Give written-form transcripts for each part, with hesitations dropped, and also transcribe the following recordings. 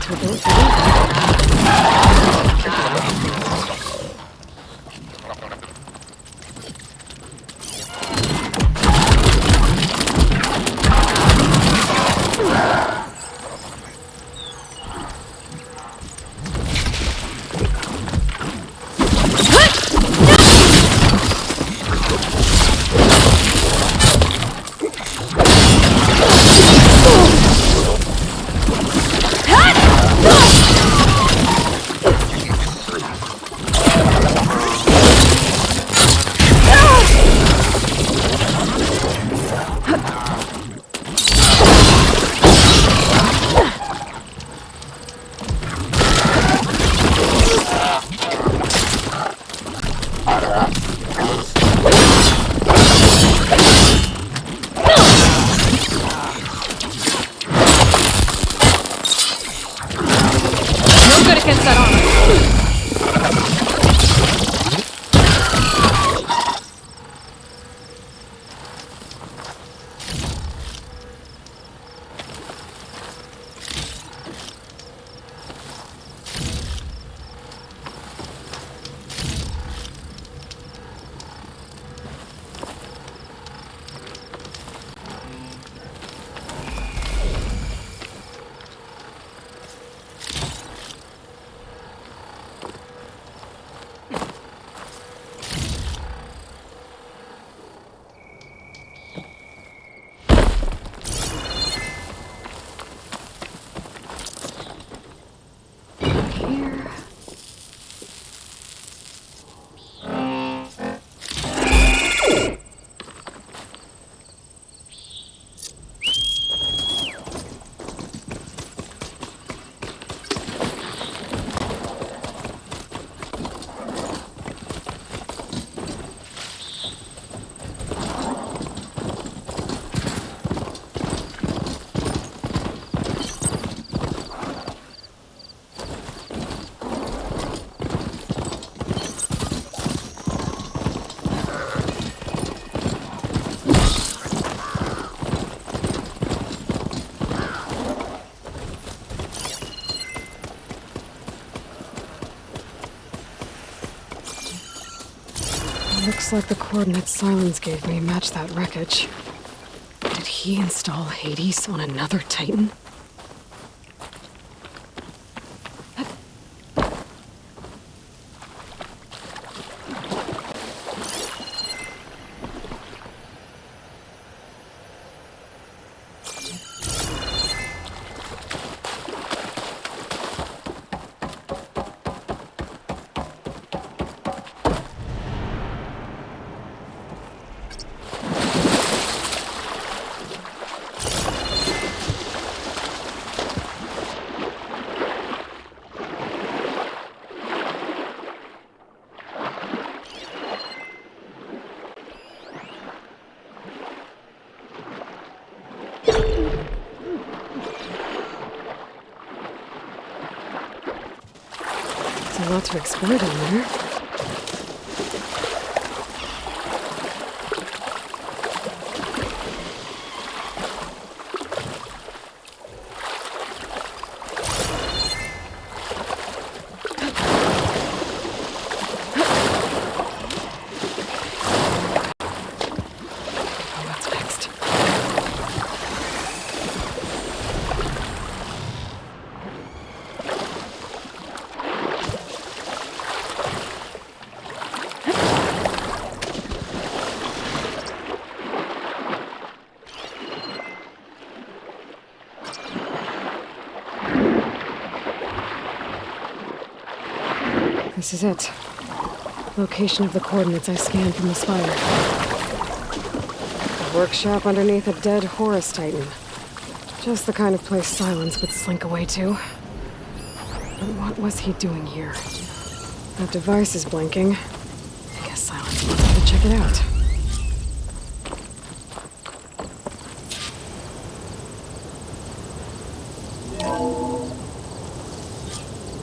to avoid. Looks like the coordinates Sylens gave me match that wreckage. Did he install Hades on another Titan? There's a lot to explore down there. This is it. Location of the coordinates I scanned from the Spire. A workshop underneath a dead Horus Titan. Just the kind of place Sylens would slink away to. But what was he doing here? That device is blinking. I guess Sylens wants me to check it out.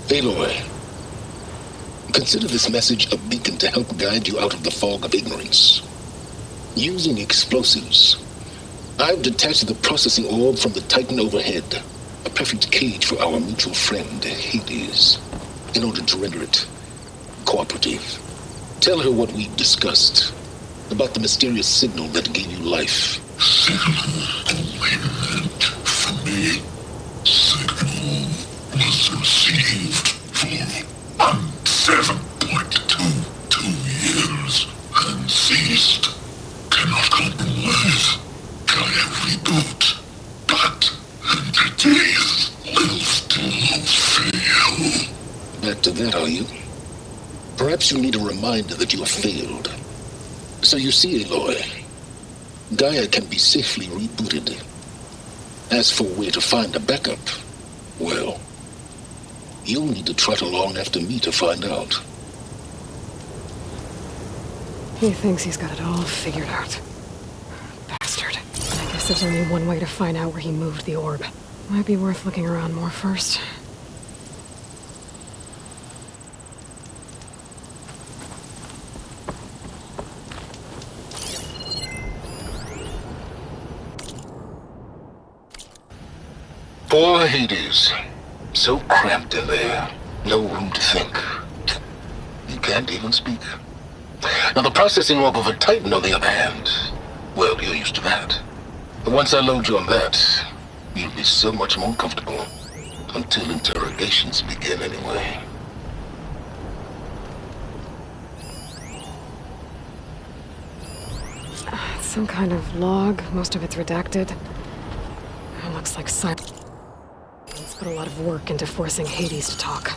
Aloy, consider this message a beacon to help guide you out of the fog of ignorance. Using explosives, I've detached the processing orb from the Titan overhead. a perfect cage for our mutual friend, Hades, in order to render it cooperative. Tell her what we discussed about the mysterious signal that gave you life. Signal only meant for me. Signal was received for 7.22 years and ceased. Cannot compromise. Gaia reboot. But entities will still fail. Back to that, are you? Perhaps you need a reminder that you have failed. So you see, Aloy, Gaia can be safely rebooted. As for where to find a backup, well, you'll need to trot along after me to find out. He thinks he's got it all figured out. Bastard. I guess there's only one way to find out where he moved the orb. Might be worth looking around more first. Poor Hades. So cramped in there. No room to think. He can't even speak. Now the processing orb of a Titan, on the other hand, well, you're used to that. But once I load you on that, you'll be so much more comfortable. Until interrogations begin, anyway. Some kind of log. Most of it's redacted. It looks like Sylens put a lot of work into forcing Hades to talk.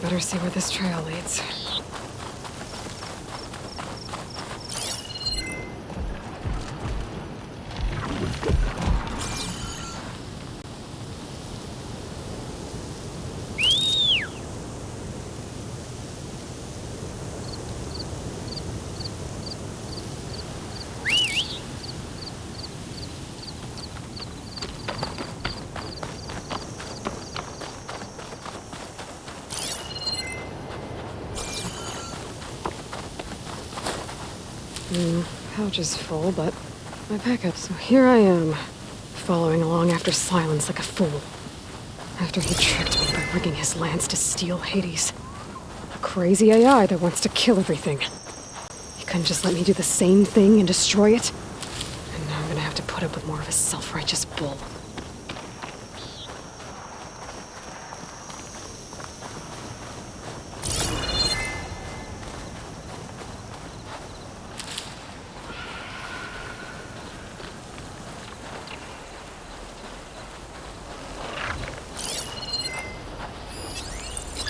Better see where this trail leads. Pouch is full, but my backup. So here I am, following along after Sylens like a fool. After he tricked me by rigging his lance to steal Hades. A crazy AI that wants to kill everything. He couldn't just let me do the same thing and destroy it? And now I'm gonna have to put up with more of his self-righteous bull.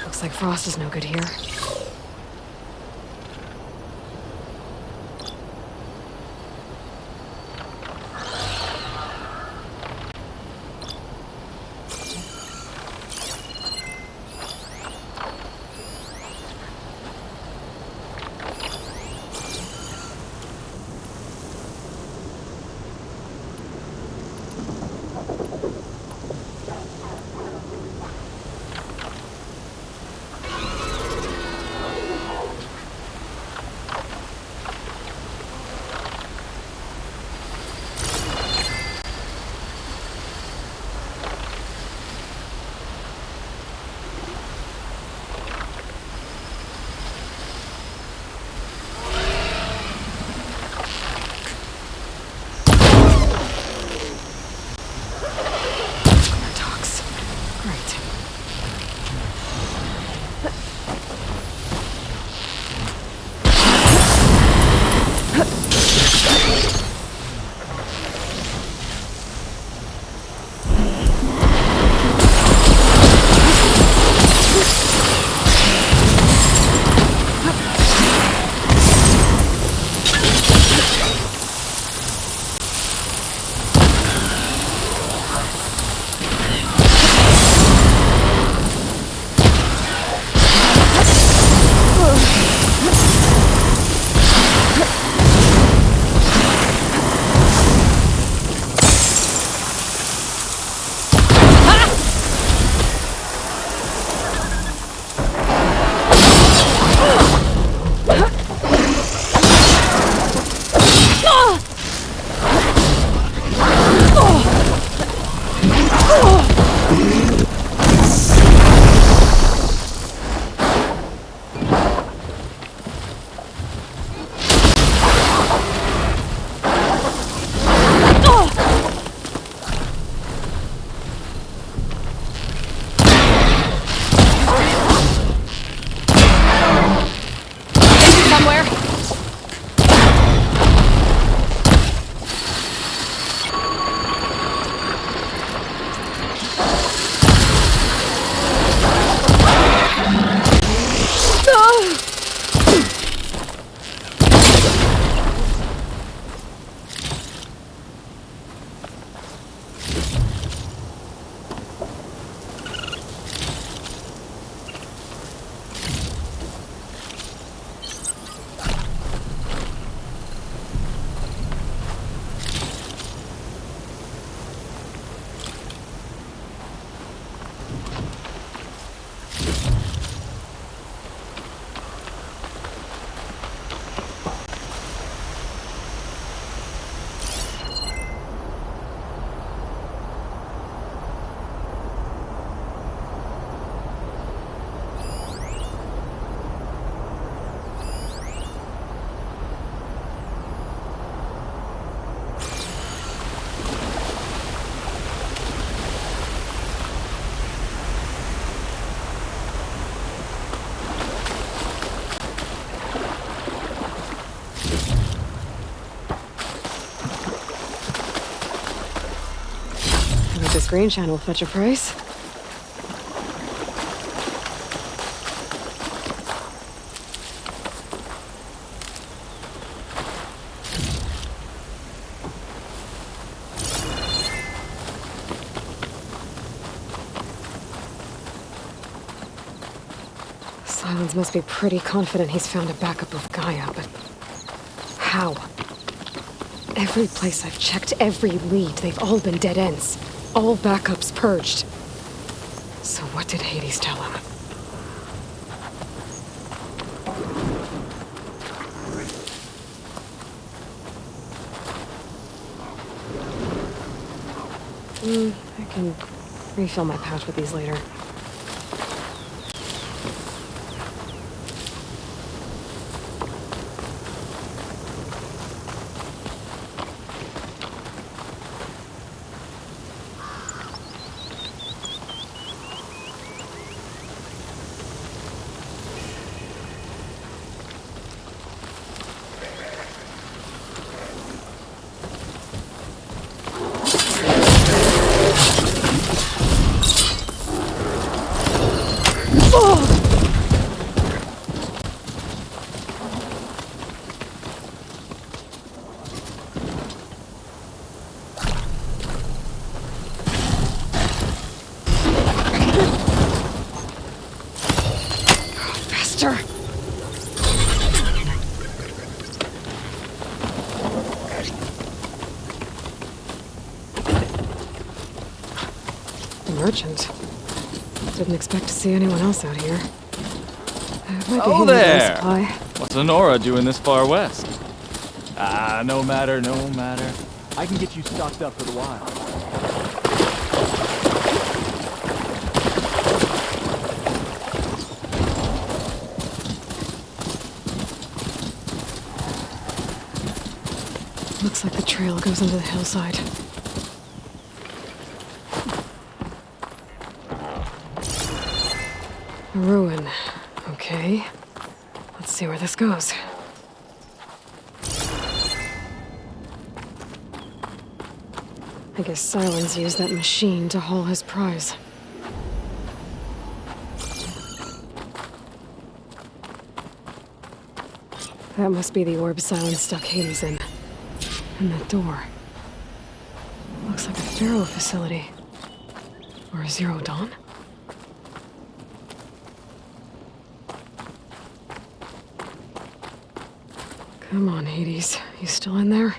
Looks like Frost is no good here. Right. Somewhere. This green shine will fetch a price. Sylens must be pretty confident he's found a backup of Gaia, but how? Every place I've checked, every lead, they've all been dead ends. All backups purged. So what did Hades tell him? I can refill my pouch with these later. Merchant. Didn't expect to see anyone else out here. Might be Oh handy to there! supply. What's Honora doing this far west? Ah, no matter, no matter. I can get you stocked up for the while. Looks like the trail goes into the hillside. A ruin. Okay. Let's see where this goes. I guess Sylens used that machine to haul his prize. That must be the orb Sylens stuck Hades in. And that door. Looks like a Pharaoh facility. Or a Zero Dawn? Come on, Hades. You still in there?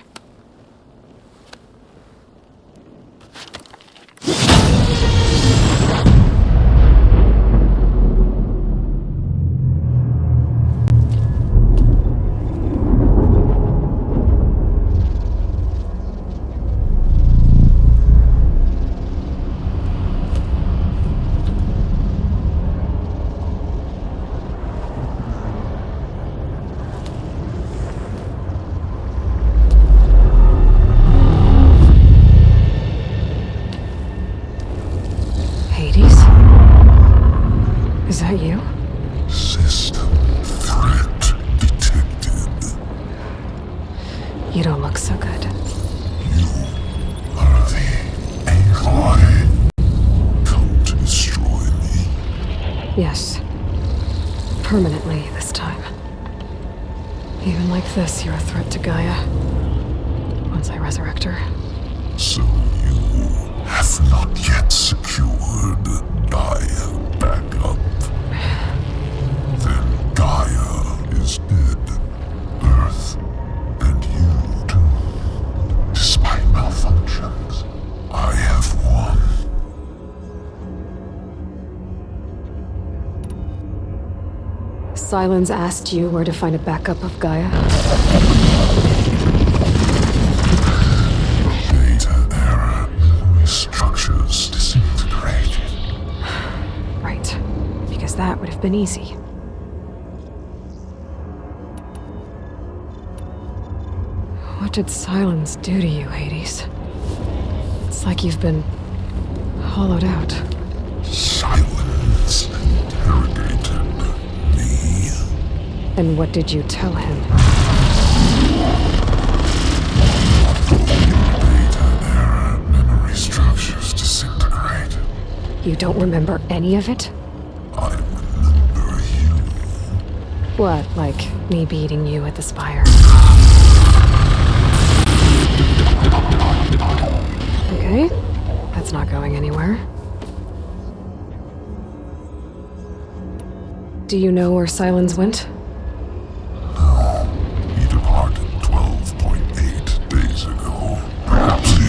Is that you? System threat detected. You don't look so good. You are the AI come to destroy me. Yes. Permanently this time. Even like this, you're a threat to Gaia. Once I resurrect her. So you have not yet secured Gaia back up. Then Gaia is dead. Earth and you too. Despite malfunctions, I have won. Sylens asked you where to find a backup of Gaia? Data error. Memory structures disintegrated. Right. Because that would have been easy. What did Sylens do to you, Hades? It's like you've been hollowed out. Silence interrogated me. And what did you tell him? Data error. Memory structures disintegrated. You don't remember any of it? I remember you. What, like me beating you at the Spire? Okay, that's not going anywhere. Do you know where Sylens went? No. He departed 12.8 days ago. Perhaps he...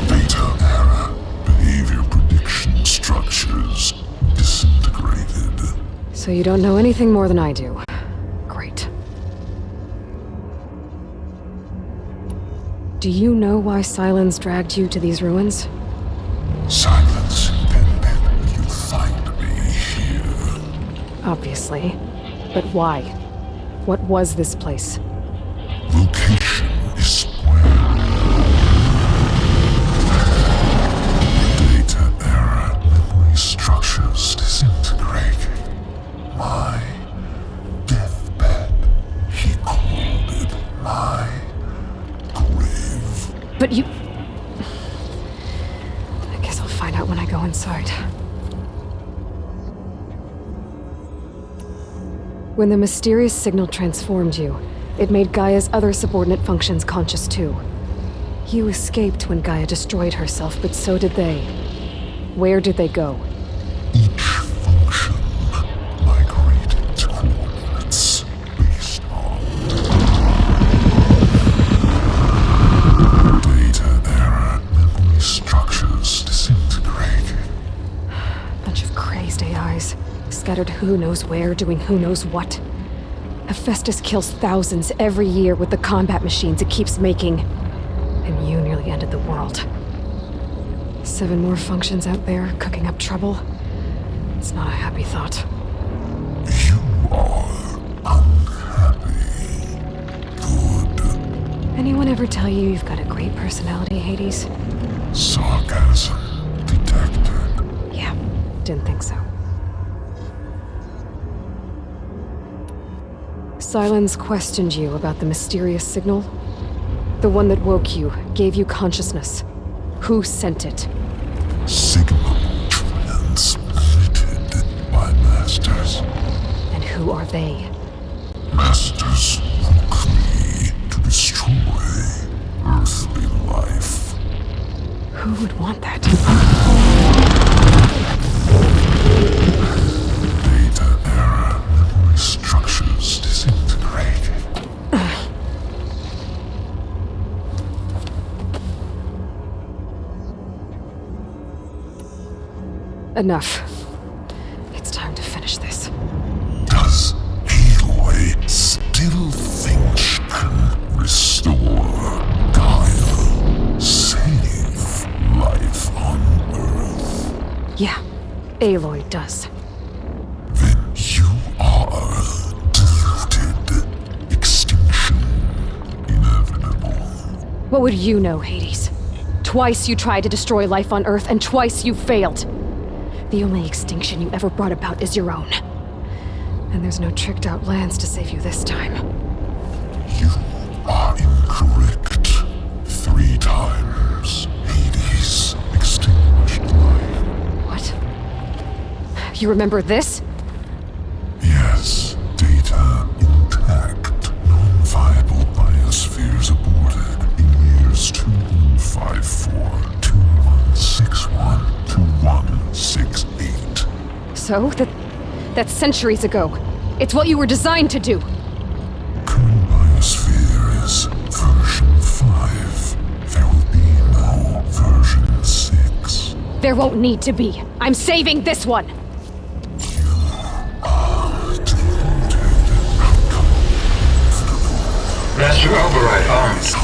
Data error. Behavior prediction structures disintegrated. So you don't know anything more than I do. Great. Do you know why Sylens dragged you to these ruins? Silence intended you find me here. Obviously. But why? What was this place? Location is square. Data error. Memory structures disintegrating. My deathbed. He called it my grave. But you... I guess I'll find out when I go inside. When the mysterious signal transformed you, it made Gaia's other subordinate functions conscious too. You escaped when Gaia destroyed herself, but so did they. Where did they go? Each function migrated to coordinates based on data error. Memory structures disintegrated. Bunch of crazed AIs, scattered who knows where, doing who knows what. Hephaestus kills thousands every year with the combat machines it keeps making. And you nearly ended the world. 7 more functions out there, cooking up trouble. It's not a happy thought. You are unhappy. Good. Anyone ever tell you you've got a great personality, Hades? Sarcasm undetected. Yeah, didn't think so. Sylens questioned you about the mysterious signal? The one that woke you, gave you consciousness. Who sent it? Signal transmitted by masters. And who are they? Masters hook me to destroy earthly life. Who would want that? Data error, memory structures disintegrated. Enough. It's time to finish this. Does Aloy still think she can restore Gaia? Save life on Earth? Yeah, Aloy does. Then you are deluded. Extinction inevitable. What would you know, Hades? Twice you tried to destroy life on Earth, and twice you failed. The only extinction you ever brought about is your own. And there's no tricked-out lands to save you this time. You are incorrect. 3 times Hades extinguished life. What? You remember this? Yes, data intact. Non-viable biospheres aborted in years 2154, 2161, 2168. So? That's centuries ago. It's what you were designed to do. Current biosphere is version 5. There will be no version 6. There won't need to be. I'm saving this one! Master override armed.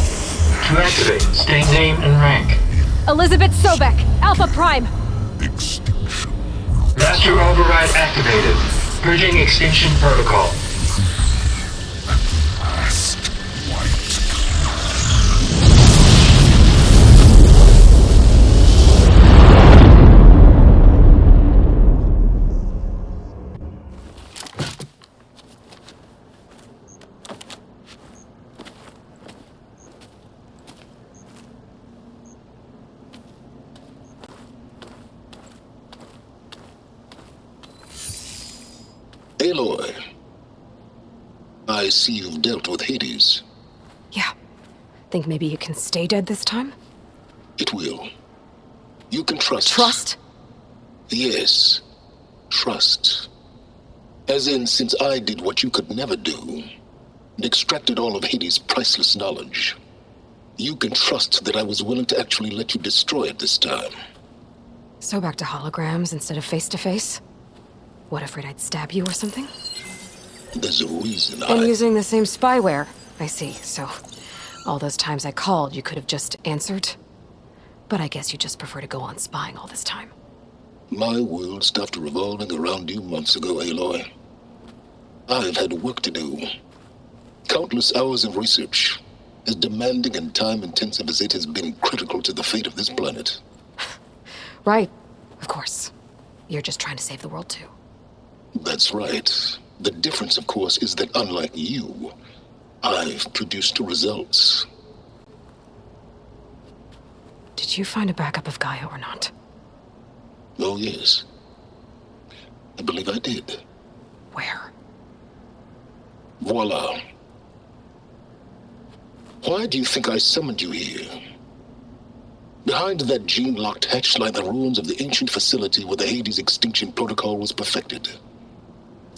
To activate, state name and rank. Elizabeth Sobek, Alpha Prime! Extinction. Master override activated. Purging extinction protocol. Last white. Aloy, I see you've dealt with Hades. Yeah. Think maybe you can stay dead this time? It will. You can trust. Trust? Yes. Trust. As in, since I did what you could never do, and extracted all of Hades' priceless knowledge, you can trust that I was willing to actually let you destroy it this time. So back to holograms instead of face-to-face? What, afraid I'd stab you or something? There's a reason And I... using the same spyware. I see, so... all those times I called, you could have just answered? But I guess you just prefer to go on spying all this time. My world stopped revolving around you months ago, Aloy. I've had work to do. Countless hours of research, as demanding and time-intensive as it has been critical to the fate of this planet. Right, of course. You're just trying to save the world too. That's right. The difference, of course, is that unlike you, I've produced results. Did you find a backup of Gaia or not? Oh, yes. I believe I did. Where? Voila. Why do you think I summoned you here? Behind that gene-locked hatch lie the ruins of the ancient facility where the Hades extinction protocol was perfected.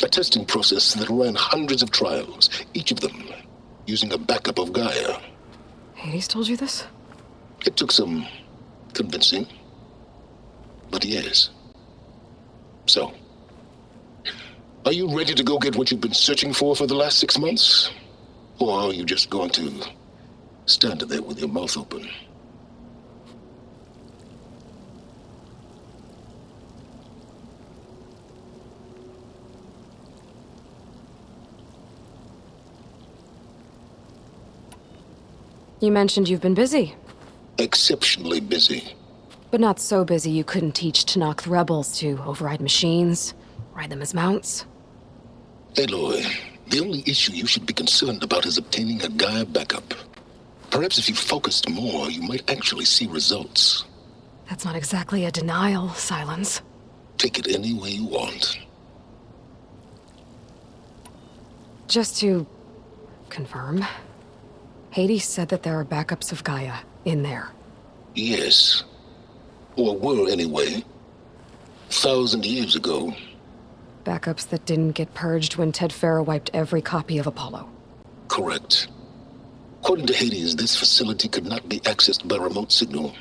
A testing process that ran hundreds of trials, each of them using a backup of Gaia. Hades told you this? It took some convincing, but yes. So, are you ready to go get what you've been searching for the last 6 months? Or are you just going to stand there with your mouth open? You mentioned you've been busy. Exceptionally busy. But not so busy you couldn't teach Tanakh rebels to override machines, ride them as mounts. Aloy, the only issue you should be concerned about is obtaining a Gaia backup. Perhaps if you focused more, you might actually see results. That's not exactly a denial, Sylens. Take it any way you want. Just to confirm, Hades said that there are backups of Gaia in there. Yes. Or were anyway. 1,000 years ago. Backups that didn't get purged when Ted Farrow wiped every copy of Apollo. Correct. According to Hades, this facility could not be accessed by remote signal.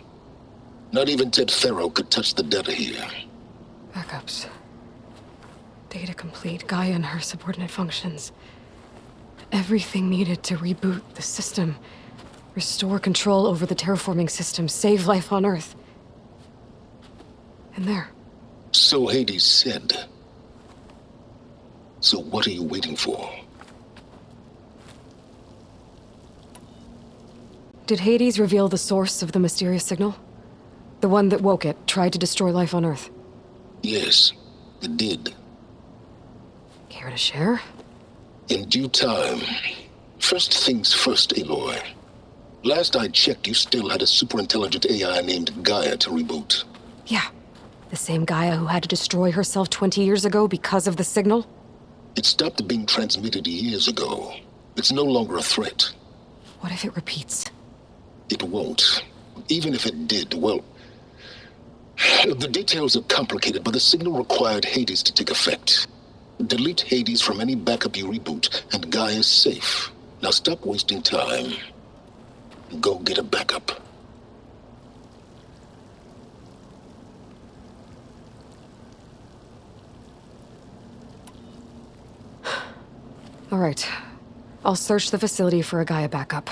Not even Ted Farrow could touch the data here. Backups. Data complete, Gaia and her subordinate functions. Everything needed to reboot the system. Restore control over the terraforming system, save life on Earth. And there. So Hades said. So what are you waiting for? Did Hades reveal the source of the mysterious signal? The one that woke it, tried to destroy life on Earth? Yes, it did. Care to share? In due time. First things first, Aloy. Last I checked, you still had a superintelligent AI named Gaia to reboot. Yeah. The same Gaia who had to destroy herself 20 years ago because of the signal? It stopped being transmitted years ago. It's no longer a threat. What if it repeats? It won't. Even if it did, well... The details are complicated, but the signal required Hades to take effect. Delete Hades from any backup you reboot, and Gaia's safe. Now stop wasting time. Go get a backup. All right. I'll search the facility for a Gaia backup.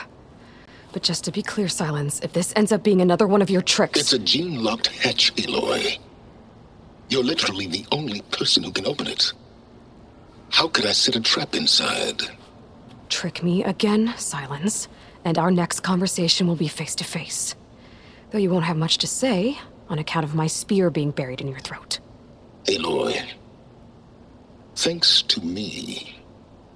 But just to be clear, Sylens, if this ends up being another one of your tricks... It's a gene-locked hatch, Aloy. You're literally the only person who can open it. How could I set a trap inside? Trick me again, Sylens, and our next conversation will be face-to-face. Though you won't have much to say, on account of my spear being buried in your throat. Aloy, thanks to me,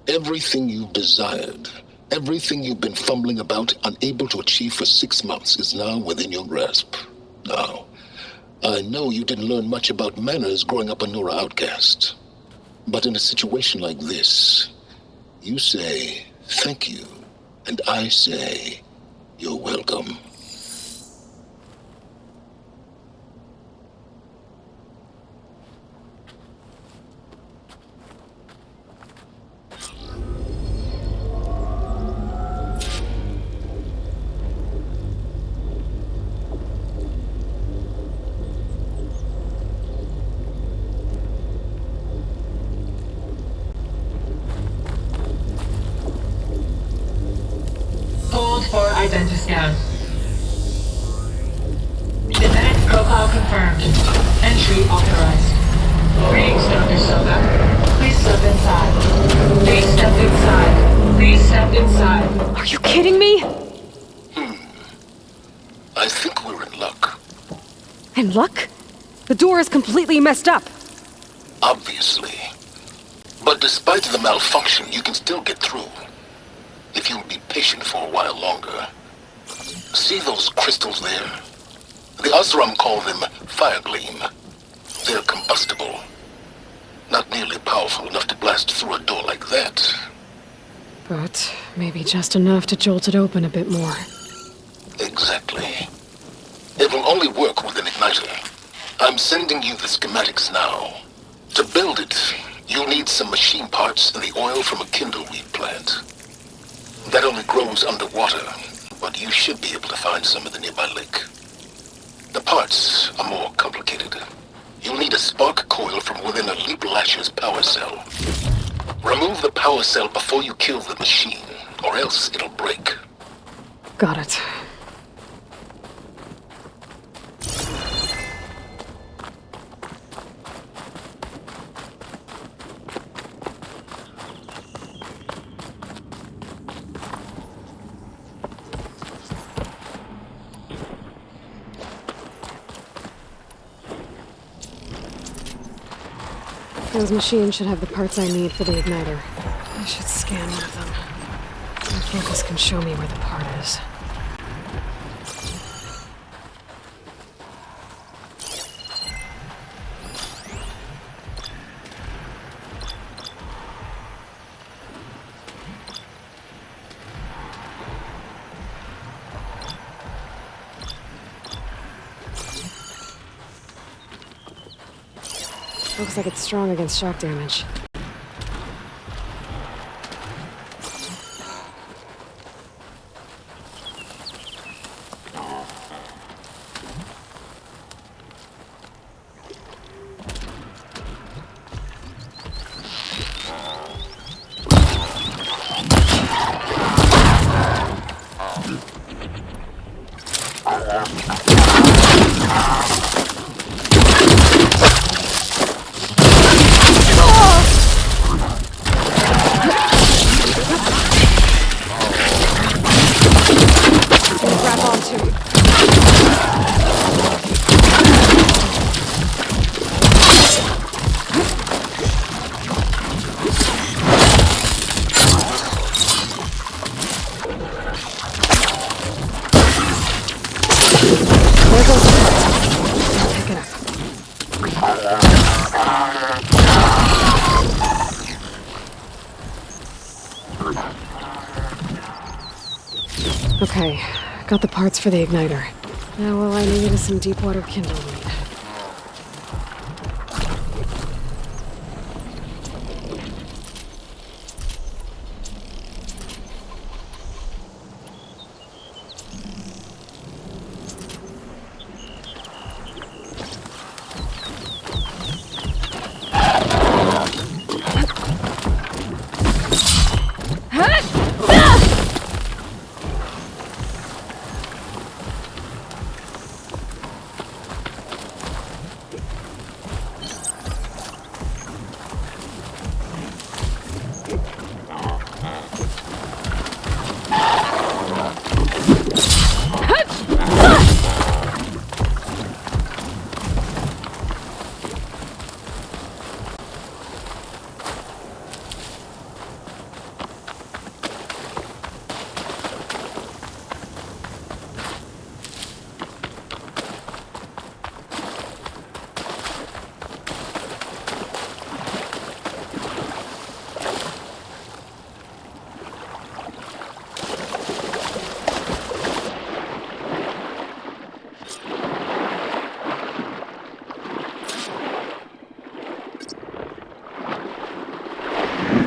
everything you've desired, everything you've been fumbling about, unable to achieve for 6 months, is now within your grasp. Now, I know you didn't learn much about manners growing up a Nora outcast. But in a situation like this, you say, thank you, and I say, you're welcome. Hold for identiscan. Genetic profile confirmed. Entry authorized. Greetings, Dr. Soga. Please step inside. Please step inside. Please step inside. Are you kidding me? I think we're in luck. In luck? The door is completely messed up. Obviously. But despite the malfunction, you can still get through. If you'll be patient for a while longer. See those crystals there? The Osram call them fire gleam. They're combustible. Not nearly powerful enough to blast through a door like that. But maybe just enough to jolt it open a bit more. Exactly. It will only work with an igniter. I'm sending you the schematics now. To build it, you'll need some machine parts and the oil from a kindleweed plant. That only grows underwater, but you should be able to find some in the nearby lake. The parts are more complicated. You'll need a spark coil from within a Leap Lasher's power cell. Remove the power cell before you kill the machine, or else it'll break. Got it. Those machines should have the parts I need for the igniter. I should scan one of them. My focus can show me where the part is. Looks like it's strong against shock damage. Okay, got the parts for the igniter. Now all I need is some deep water kindle weed.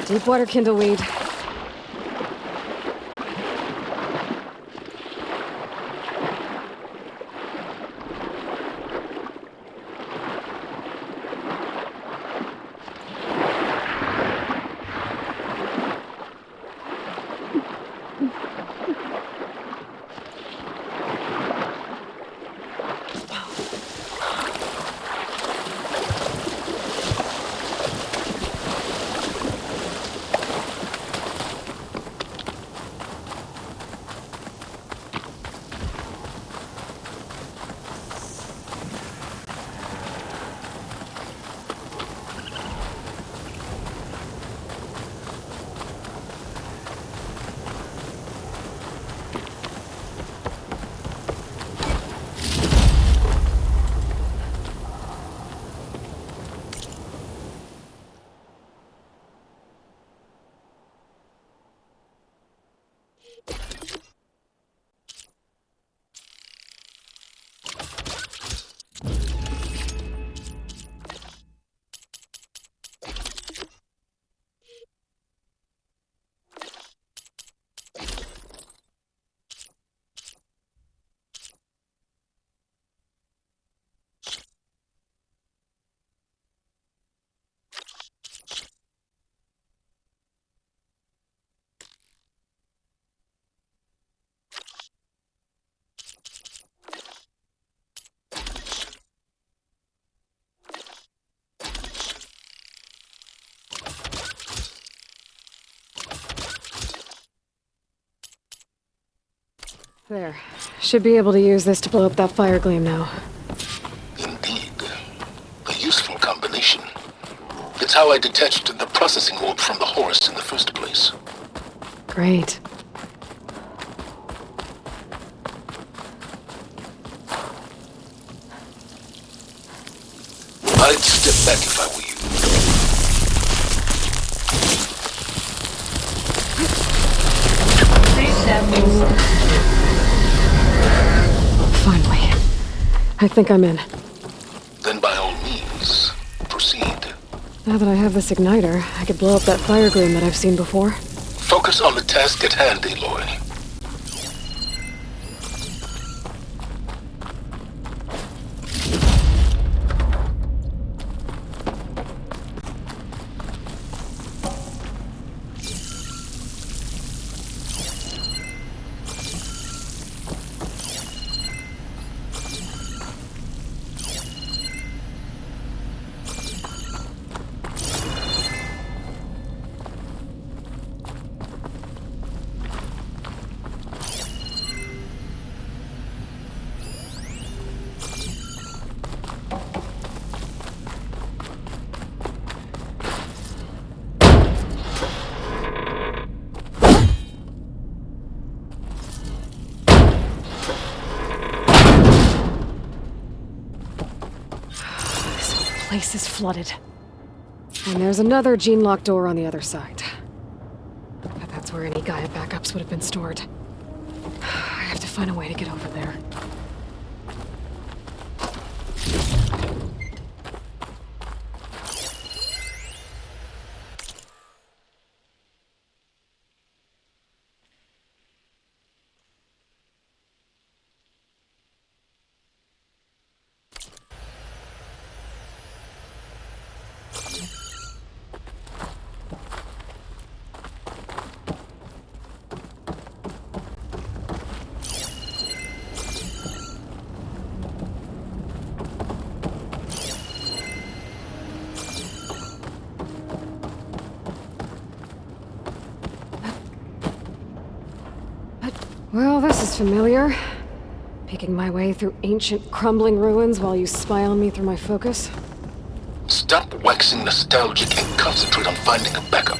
Deep water kindle weed. There. Should be able to use this to blow up that fire gleam now. Indeed. A useful combination. It's how I detached the processing orb from the Horus in the first place. Great. I'd step back if I were you. Please stand inside. Finally. I think I'm in. Then by all means, proceed. Now that I have this igniter, I could blow up that fire gloom that I've seen before. Focus on the task at hand, Aloy. Place is flooded. And there's another gene-locked door on the other side. But that's where any Gaia backups would have been stored. I have to find a way to get over there. Well, this is familiar. Picking my way through ancient, crumbling ruins while you spy on me through my focus. Stop waxing nostalgic and concentrate on finding a backup.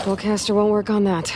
Spellcaster won't work on that.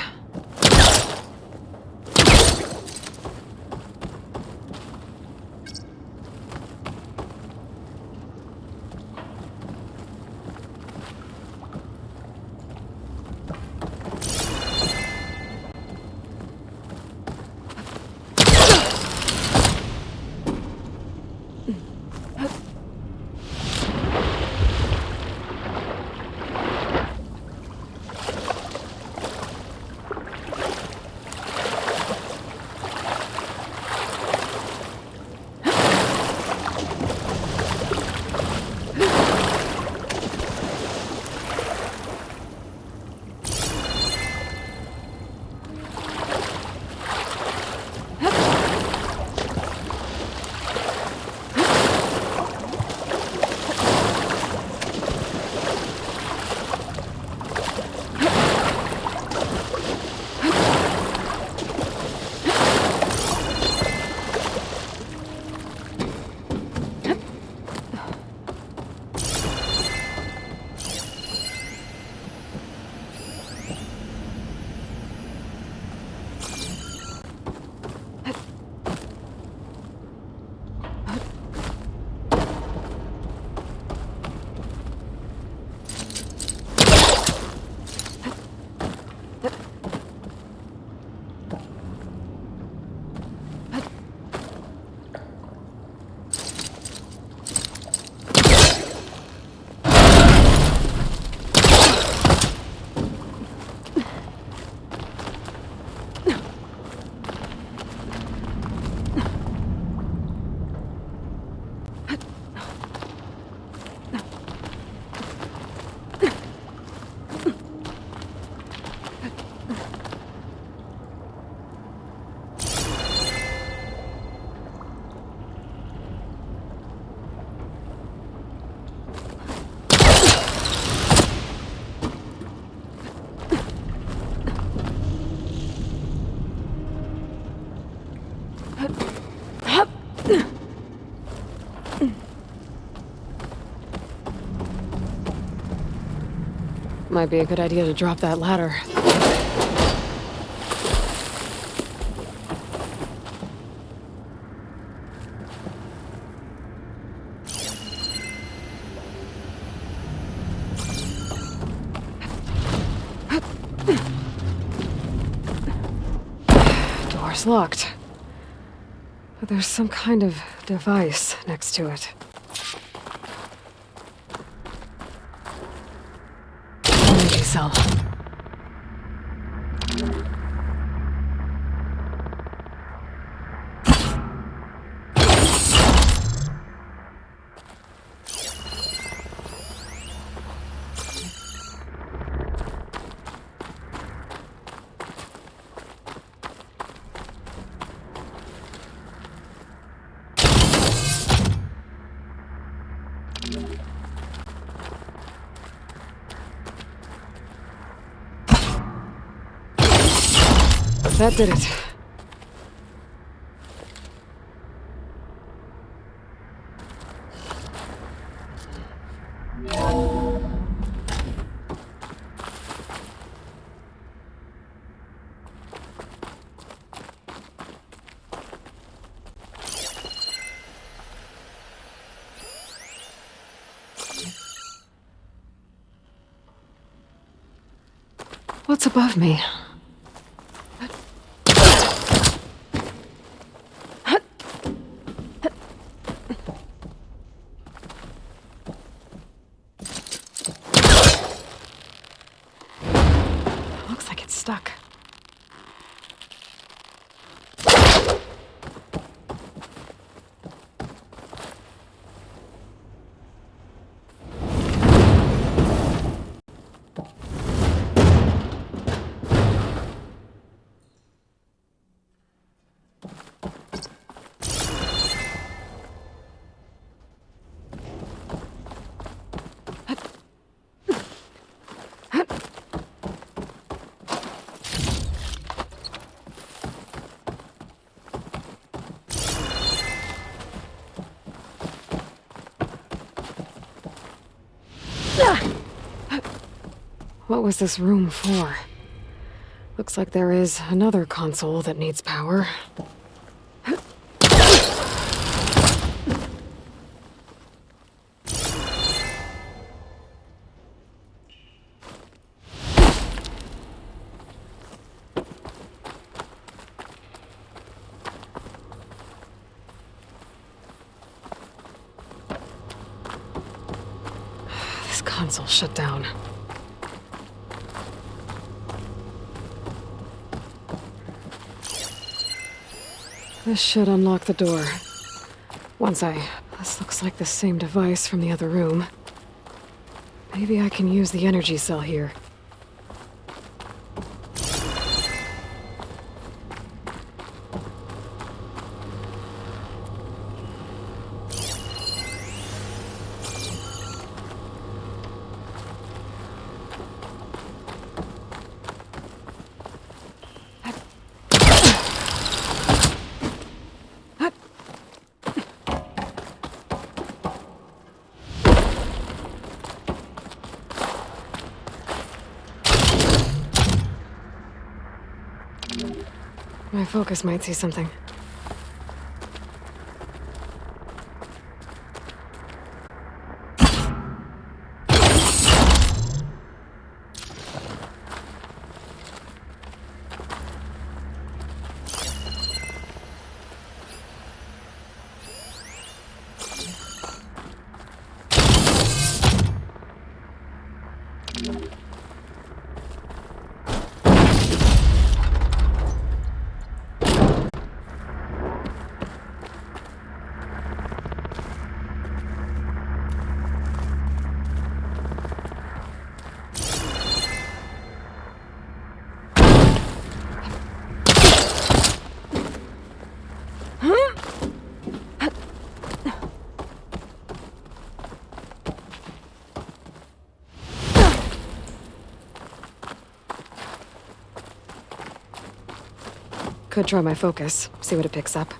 Might be a good idea to drop that ladder. Door's locked. But there's some kind of device next to it. Energy cell. That did it. What's above me? Looks like it's stuck. What was this room for? Looks like there is another console that needs power. This console shut down. This should unlock the door. This looks like the same device from the other room. Maybe I can use the energy cell here. My focus might see something. Could try my focus, see what it picks up.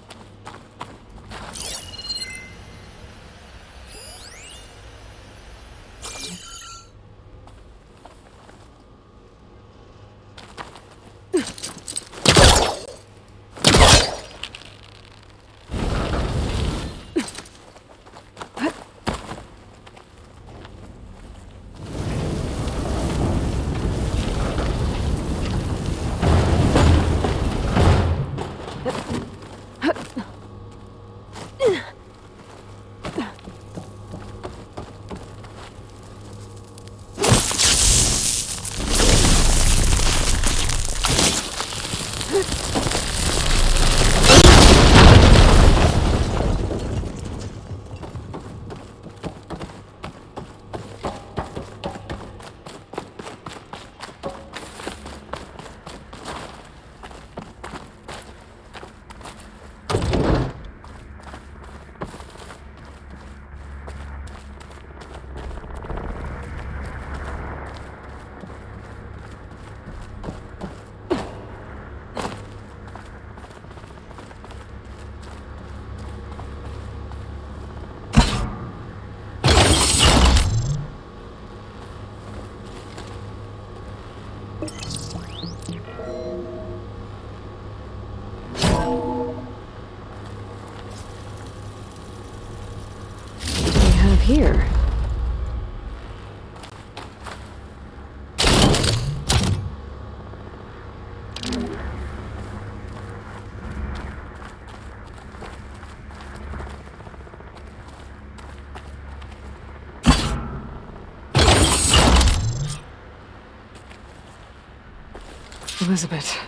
Elizabeth.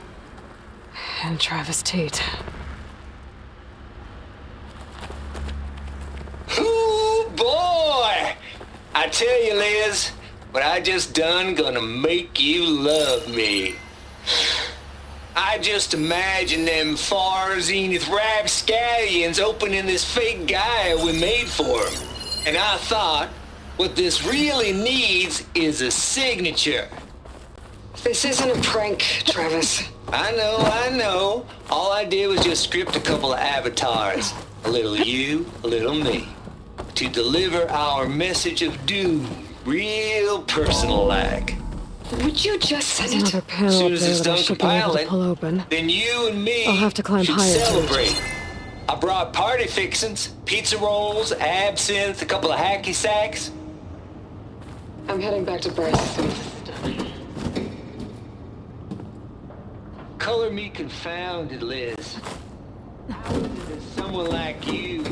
And Travis Tate. Ooh, boy! I tell you, Liz, what I just done gonna make you love me. I just imagine them far zenith rapscallions opening this fake guy we made for him. And I thought, what this really needs is a signature. This isn't a prank, Travis. I know. All I did was just script a couple of avatars. A little you, a little me. To deliver our message of doom, real personal-like. Would you just send As another panel soon up as there it's that I done should be able to compiling, pull open? then you and me I'll have to climb should higher to reach celebrate. I brought party fixins, pizza rolls, absinthe, a couple of hacky sacks. I'm heading back to Bryce as soon as this is done. Color me confounded, Liz. How is it that someone like you,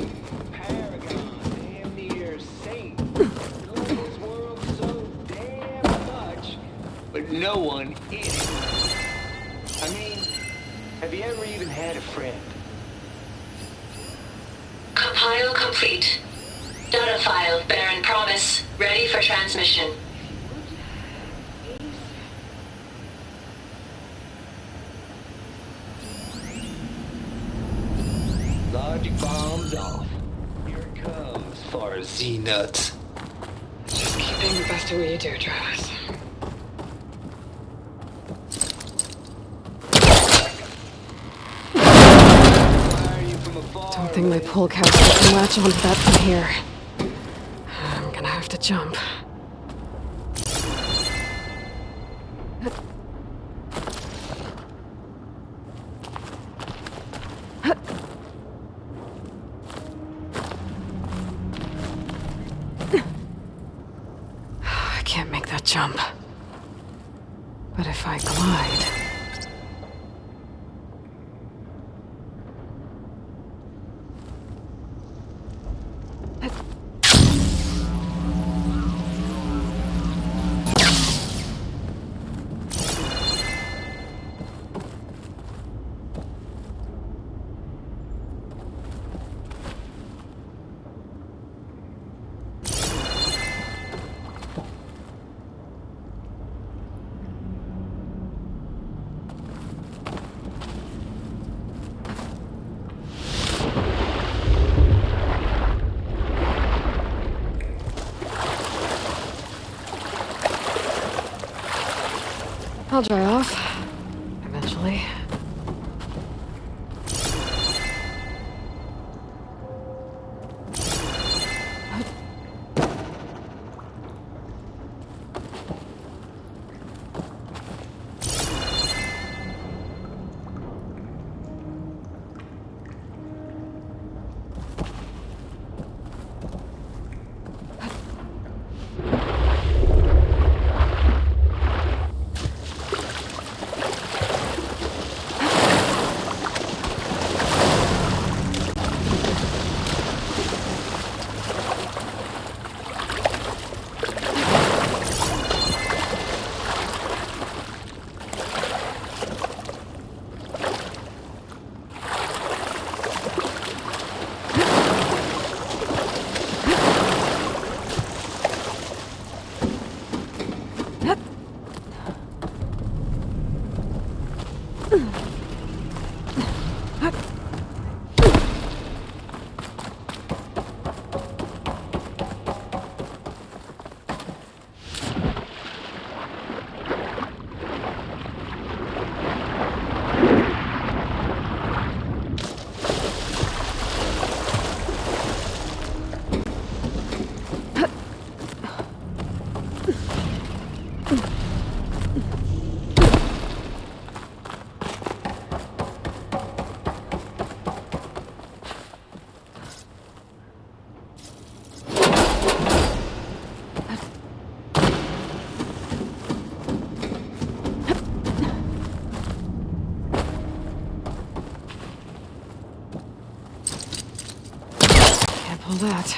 paragon, damn near saint, knows this world so damn much, but no one in it? I mean, have you ever even had a friend? Compile complete. Data file, Baron Promise, ready for transmission. Logic bombs off. Here it comes, far Z-nuts. Just keep being the best at what you do, Travis. Fire you from afar. Don't think my pull caster can latch onto that from here. I'm gonna have to jump. I can't make that jump. But if I glide... I'll dry off. Eventually. All that.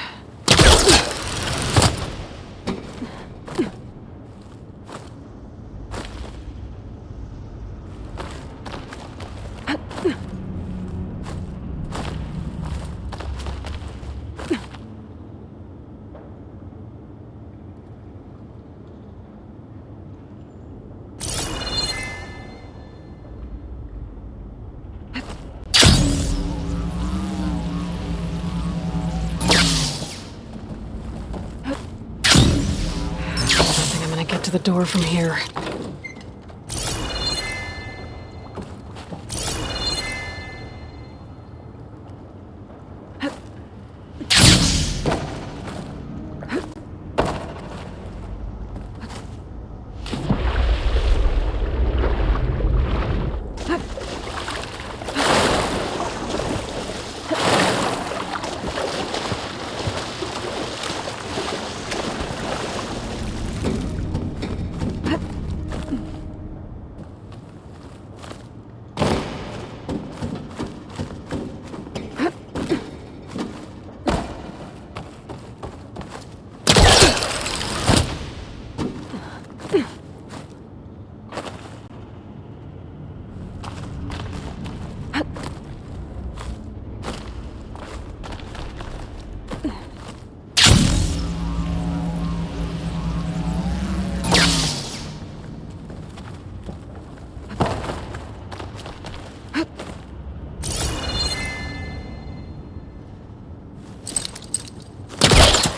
I get to the door from here?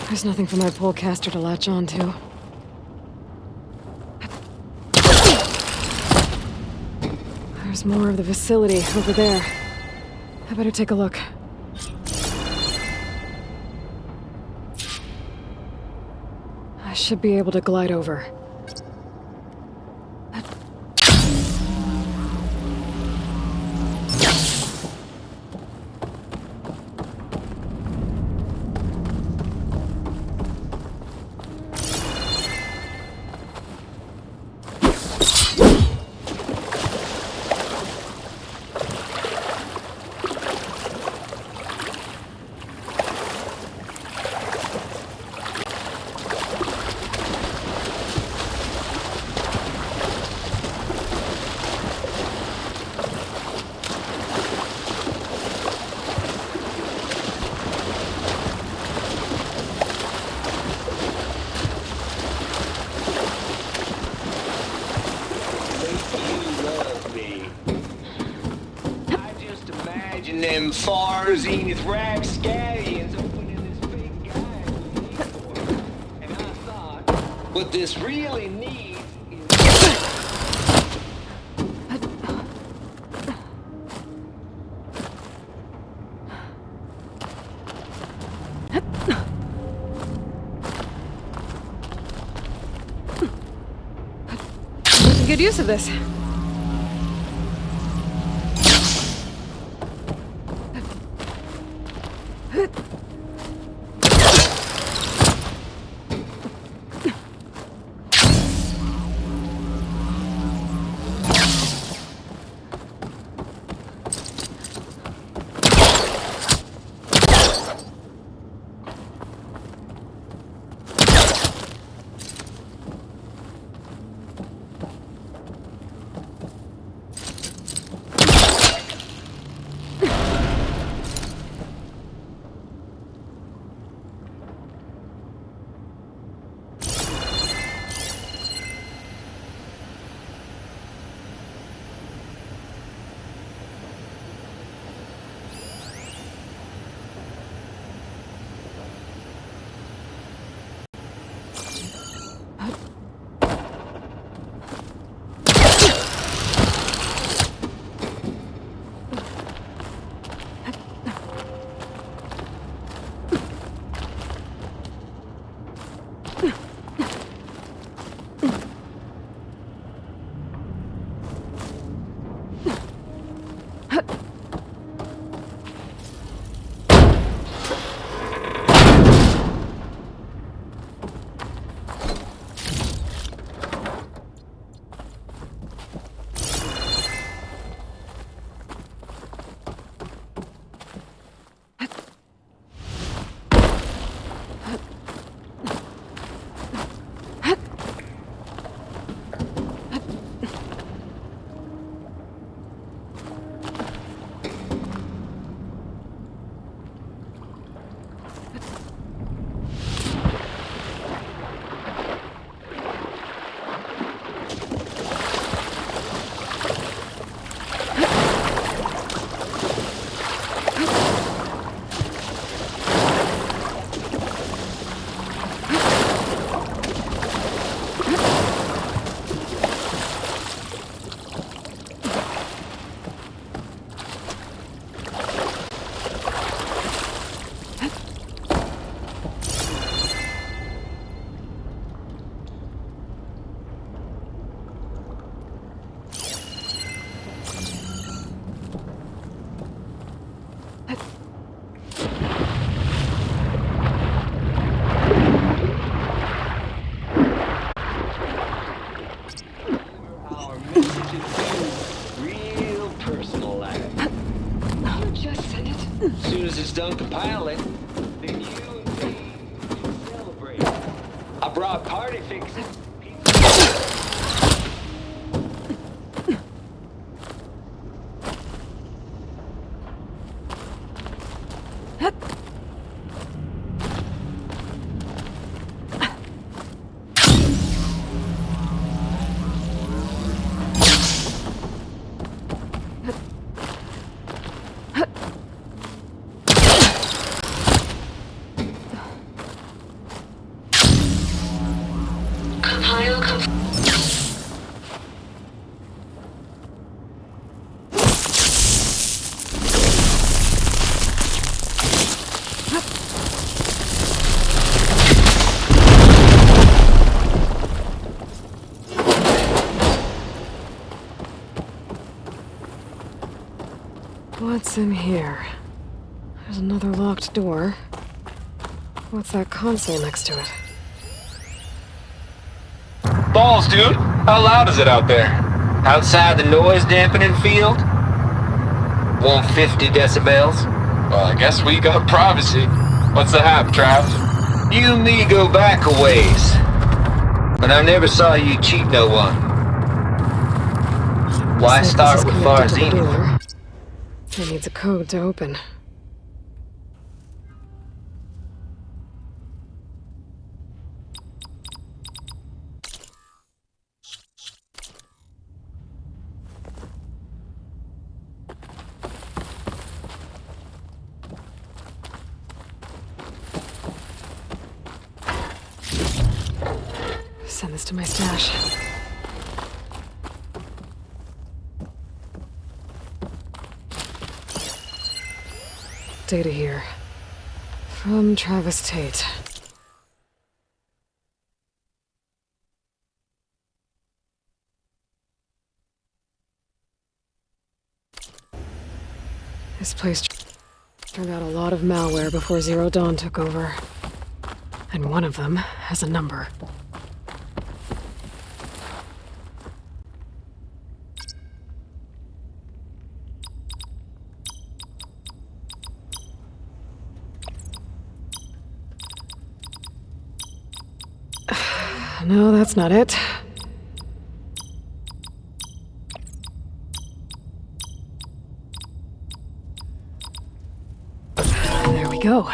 There's nothing for my polecaster to latch onto. There's more of the facility over there. I better take a look. I should be able to glide over. Them far zenith rapscallions opening this big guy with me. And I thought, what this really needs is... Making good use of this. done compiling, then you and me can celebrate. I brought party fixes. What's in here? There's another locked door. What's that console next to it? Balls, dude. How loud is it out there? Outside the noise dampening field? 150 decibels? Well, I guess we got privacy. What's the hap, Trav? You and me go back a ways. But I never saw you cheat no one. Why Looks like start this is with connected to the Farzini? door. It needs a code to open. Send this to my stash. Data here. From Travis Tate. This place turned out a lot of malware before Zero Dawn took over. And one of them has a number. No, that's not it. There we go.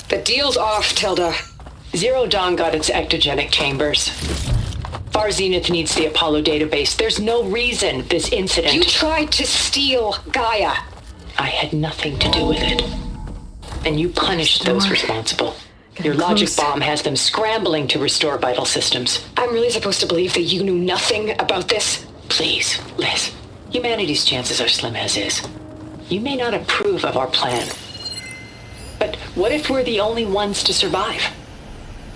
The deal's off, Tilda. Zero Dawn got its ectogenic chambers. Far Zenith needs the Apollo database. There's no reason this incident... You tried to steal Gaia. I had nothing to do with it. And you punished those responsible. Getting Your logic close. bomb has them scrambling to restore vital systems. I'm really supposed to believe that you knew nothing about this? Please, Liz. Humanity's chances are slim as is. You may not approve of our plan. But what if we're the only ones to survive?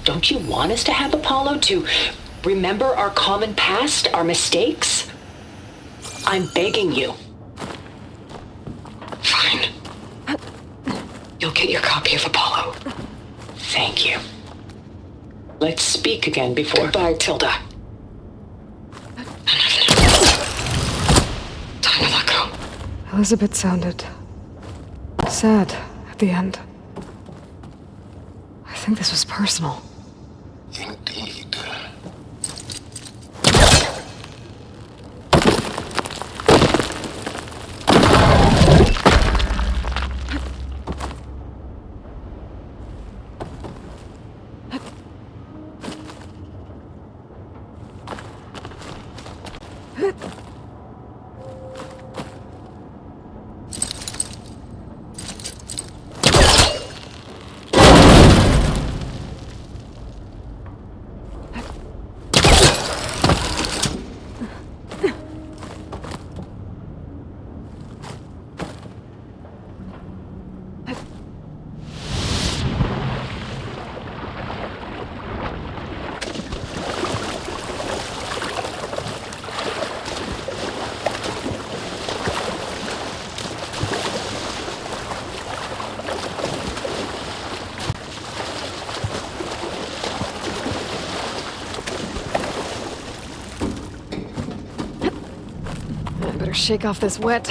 Don't you want us to have Apollo to remember our common past, our mistakes? I'm begging you. Fine. You'll get your copy of Apollo. Thank you. Let's speak again before... Goodbye, Tilda. Time to let go. Elizabeth sounded sad at the end. I think this was personal. Indeed. Better shake off this wet.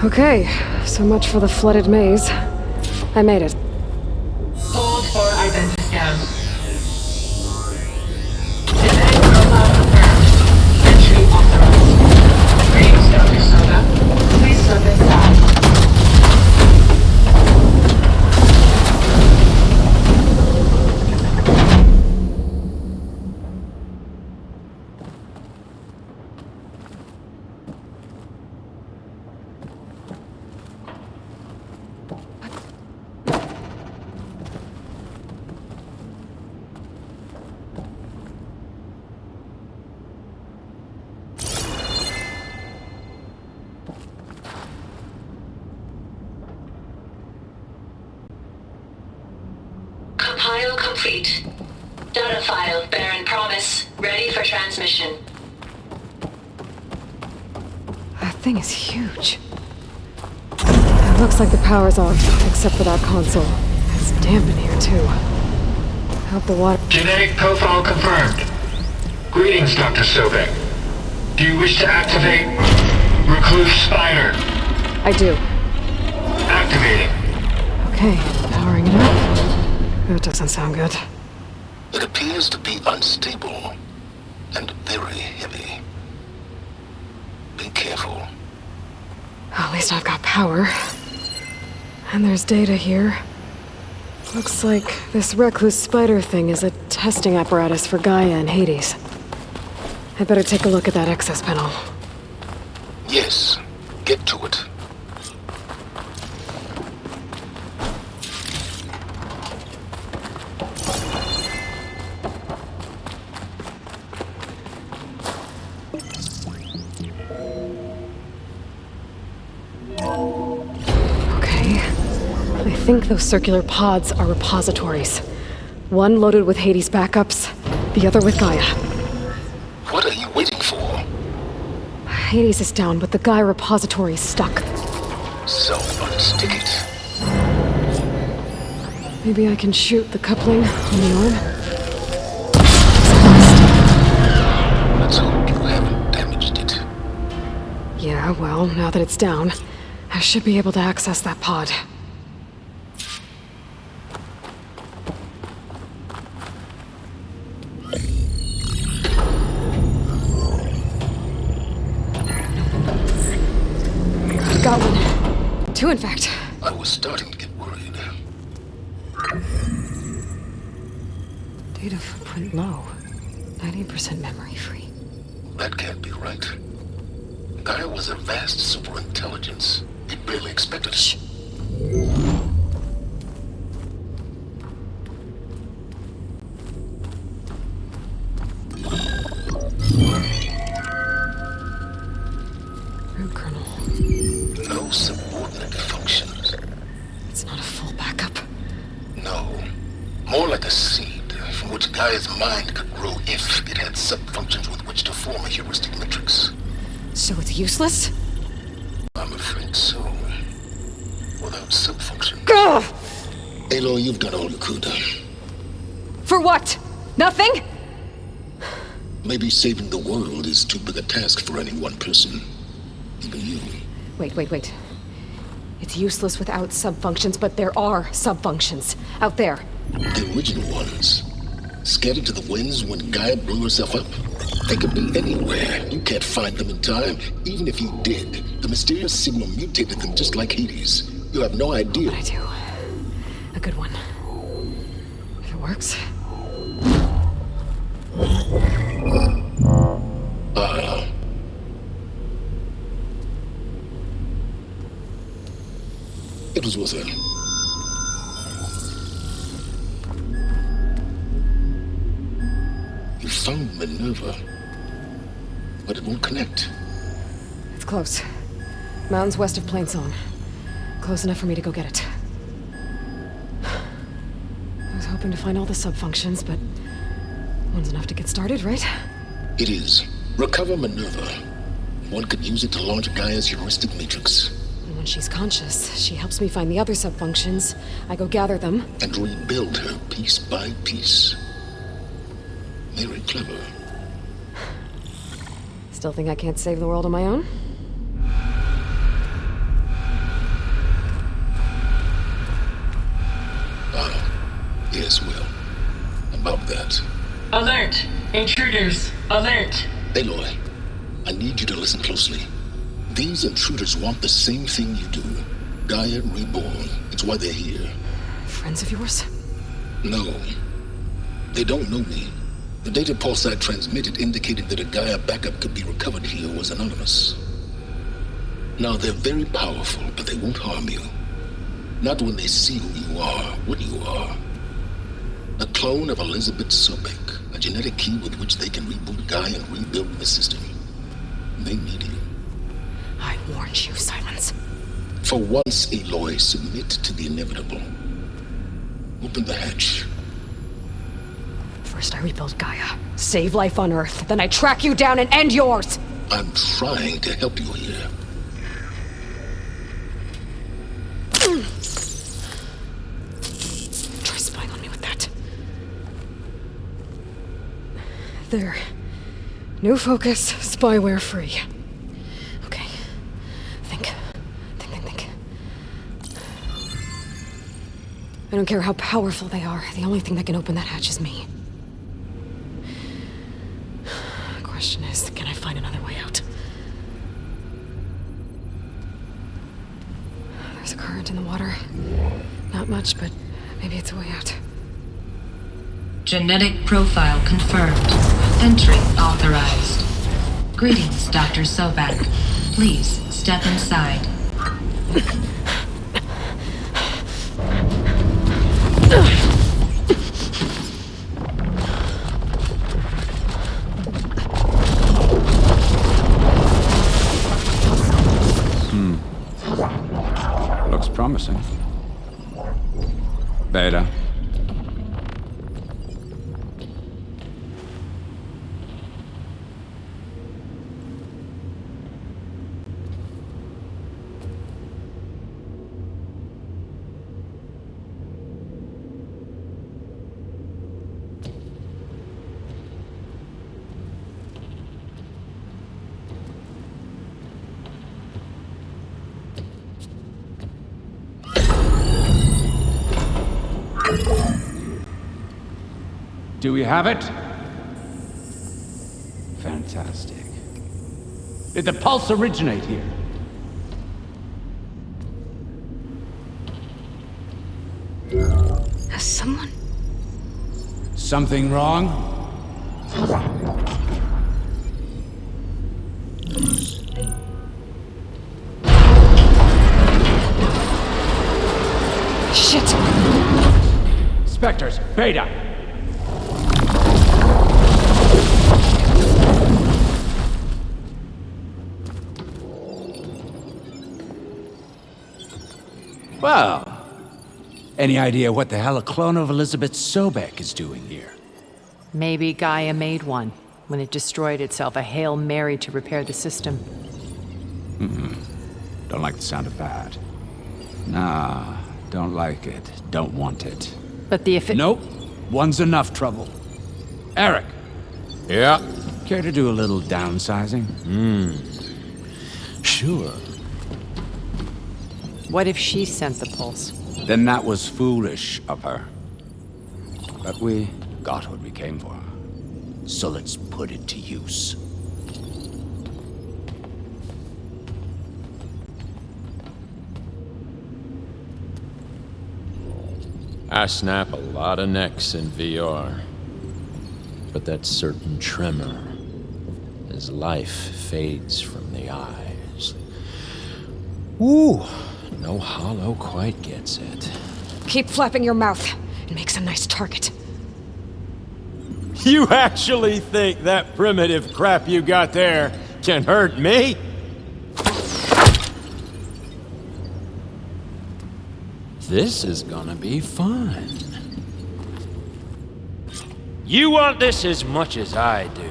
Okay, so much for the flooded maze. I made it. Hold for identiscan. Genetic profile confirmed. Entry authorized. Greetings, Dr. Soda. Please step inside. Compile complete. Data file, Baron Promise, ready for transmission. That thing is huge. It looks like the power's off, except for that console. It's damp in here, too. Hope the water... Genetic profile confirmed. Greetings, Dr. Sobek. Do you wish to activate Recluse Spire? I do. Activating. Okay, powering it up. That doesn't sound good. It appears to be unstable and very heavy. Be careful. At least I've got power. And there's data here. Looks like this recluse spider thing is a testing apparatus for Gaia and Hades. I'd better take a look at that access panel. Yes, get to it. I think those circular pods are repositories. One loaded with Hades backups, the other with Gaia. What are you waiting for? Hades is down, but the Gaia repository is stuck. So unstick it. Maybe I can shoot the coupling on the arm? Let's hope you haven't damaged it. Yeah. Yeah, well, now that it's down, I should be able to access that pod. Got one. Two, in fact. I was starting to get worried. Data footprint low. 90% memory free. That can't be right. Gaia was a vast superintelligence. It barely expected it. Shh. Root kernel. No subordinate functions. It's not a full backup. No. More like a seed from which Gaia's mind could grow if it had subfunctions with which to form a heuristic matrix. So it's useless? I'm afraid so. Without subfunctions. Ugh! Aloy, you've done all you could. For what? Nothing? Maybe saving the world is too big a task for any one person. Even you. Wait. It's useless without subfunctions, but there are subfunctions out there. The original ones. Scattered to the winds when Gaia blew herself up. They could be anywhere. You can't find them in time. Even if you did, the mysterious signal mutated them just like Hades. You have no idea. But I do. A good one. If it works. It was worth it. You found Minerva, but it won't connect. It's close. Mountains west of Plainsong. Close enough for me to go get it. I was hoping to find all the subfunctions, but one's enough to get started, right? It is. Recover Minerva. One could use it to launch Gaia's heuristic matrix. And when she's conscious, she helps me find the other subfunctions. I go gather them. And rebuild her piece by piece. Very clever. Still think I can't save the world on my own? Yes, well. About that. Alert! Intruders! Alert! Aloy, I need you to listen closely. These intruders want the same thing you do. Gaia reborn. It's why they're here. Friends of yours? No. They don't know me. The data pulse I transmitted indicated that a Gaia backup could be recovered here was anonymous. Now, they're very powerful, but they won't harm you. Not when they see who you are, what you are. A clone of Elizabeth Sobek, a genetic key with which they can reboot Gaia and rebuild the system. They need you. I warned you, Sylens. For once, Aloy, submit to the inevitable. Open the hatch. First I rebuild Gaia, save life on Earth, then I track you down and end yours! I'm trying to help you here. Try spying on me with that. There. New focus, spyware free. Okay. Think. I don't care how powerful they are. The only thing that can open that hatch is me. The question is, can I find another way out? There's a current in the water. Not much, but maybe it's a way out. Genetic profile confirmed. Entry authorized. Greetings, Dr. Sobek. Please step inside. Looks promising. Beta. Do we have it? Fantastic. Did the pulse originate here? Has someone... Something wrong? Shit! Spectres, Beta! Well, any idea what the hell a clone of Elizabeth Sobek is doing here? Maybe Gaia made one when it destroyed itself, a Hail Mary to repair the system. Don't like the sound of that. Nah, don't like it. Don't want it. But the Nope. One's enough trouble. Eric. Yeah. Care to do a little downsizing? Sure. What if she sent the pulse? Then that was foolish of her. But we got what we came for. So let's put it to use. I snap a lot of necks in VR. But that certain tremor as life fades from the eyes. Ooh, no hollow quite gets it. Keep flapping your mouth. It makes a nice target. You actually think that primitive crap you got there can hurt me? This is gonna be fun. You want this as much as I do.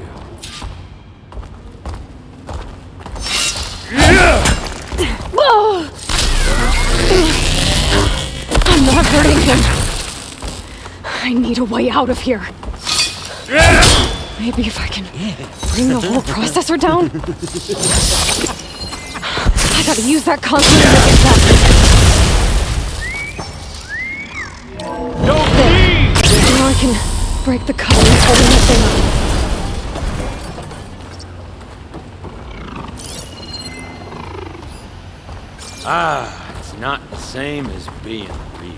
I'm not hurting him. I need a way out of here. Maybe if I can bring the whole processor down? I gotta use that constant to make it faster. Now I can break the couplings holding that thing up. It's not the same as being real.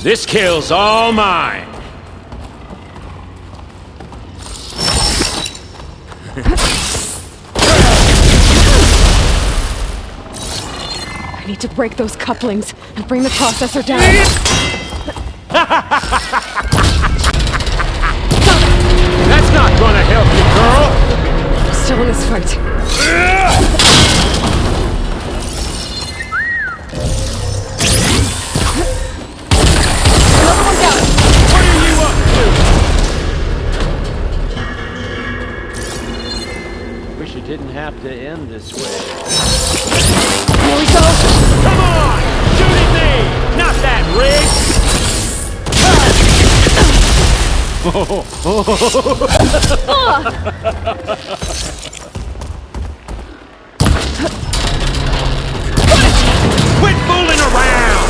This kill's all mine. I need to break those couplings and bring the processor down. That's not gonna help you, girl. Still in this fight. Another one down. What are you up to? Wish it didn't have to end this way. Here we go. Come on! Shoot at me! Not that rig! Quit fooling around!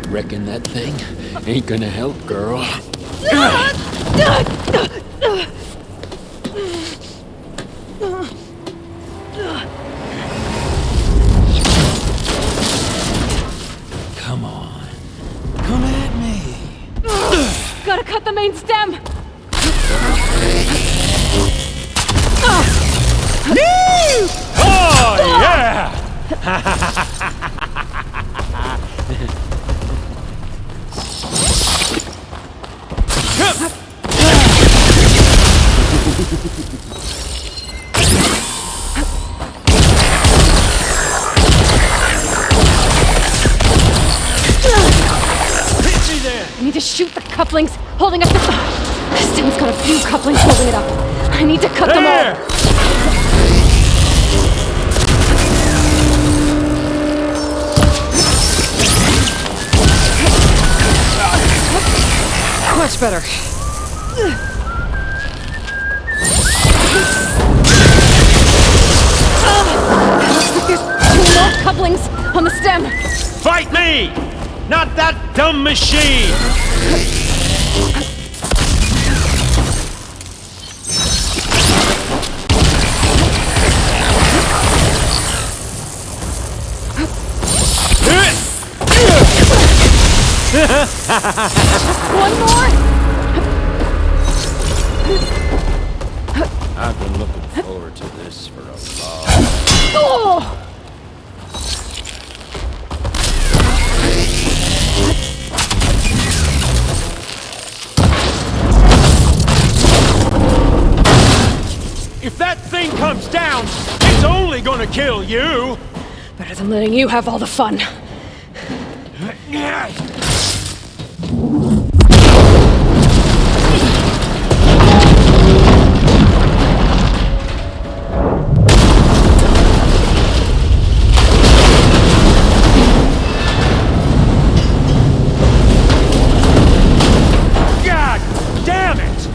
Reckon that thing ain't gonna help, girl. Come on. Come at me. Gotta cut the main stem. Oh, yeah! need to shoot the couplings holding up the... This thing's got a few couplings holding it up. I need to cut them all. Much better. There's 2 more couplings on the stem. Fight me! Not that dumb machine! One more! I've been looking forward to this for a long Oh! If that thing comes down, it's only gonna kill you! Better than letting you have all the fun. God damn it!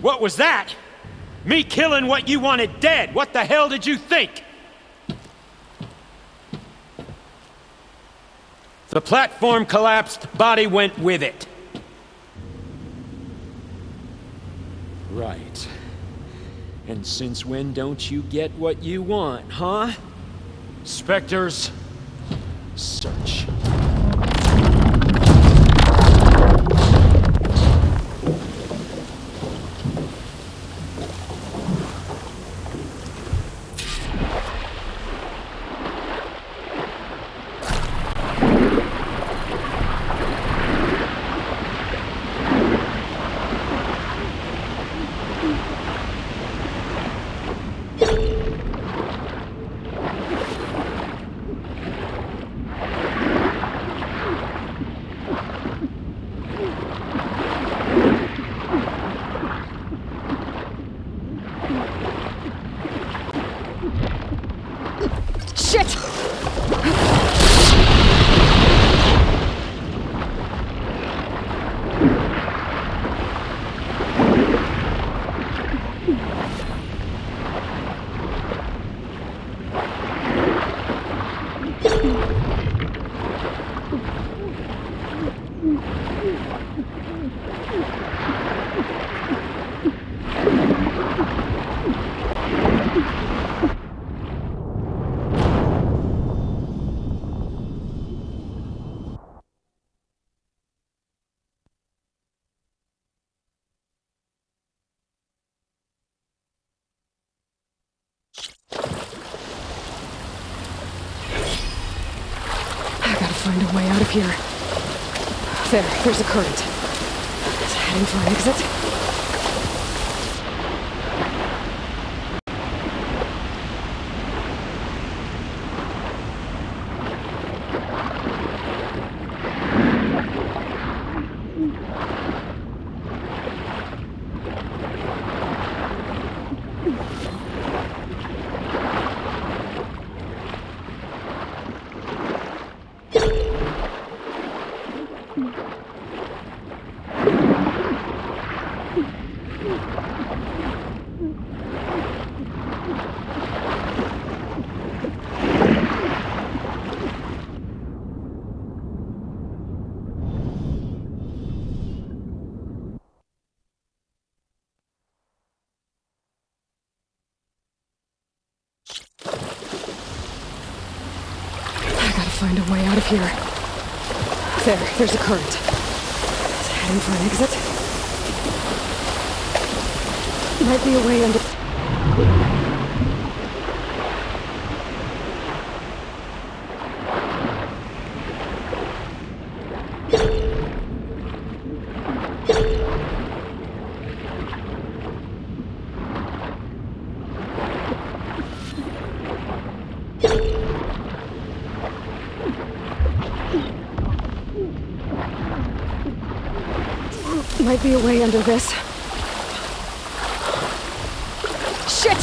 What was that? Me killing what you wanted dead. What the hell did you think? The platform collapsed, body went with it. Right. And since when don't you get what you want, huh? Spectres. Search. Shit! Find a way out of here. There's a current. It's heading for an exit. Find a way out of here. There's a current. It's heading for an exit. Might be a way under... might be a way under this. Shit!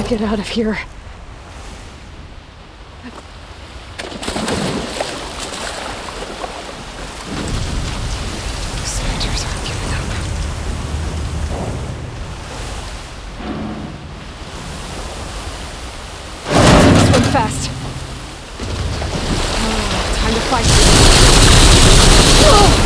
Get out of here. Spiders aren't giving up. Swim fast. Oh, time to fight. Oh!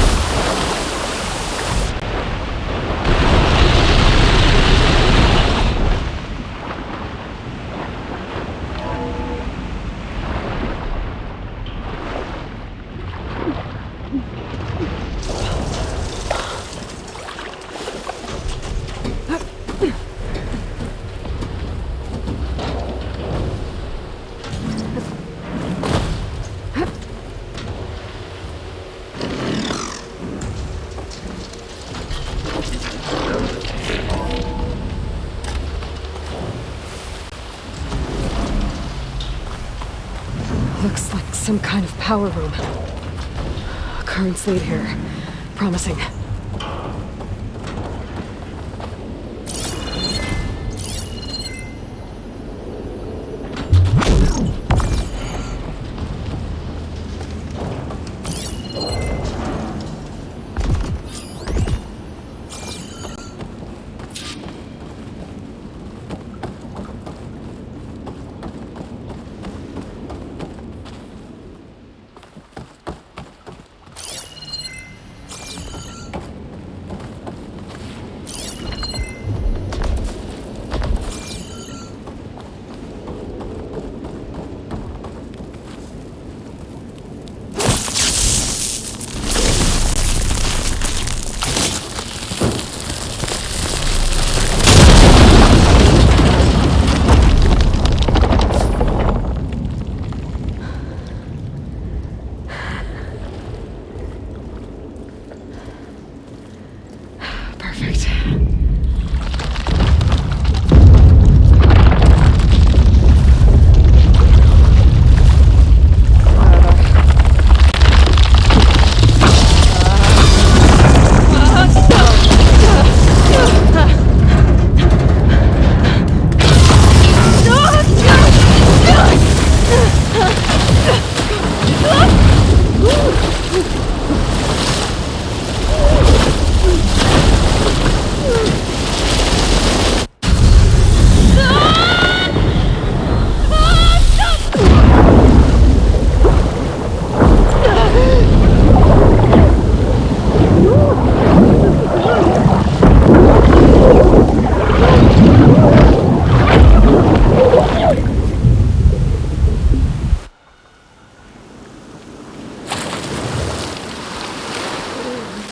Looks like some kind of power room. Currents lead here. Promising.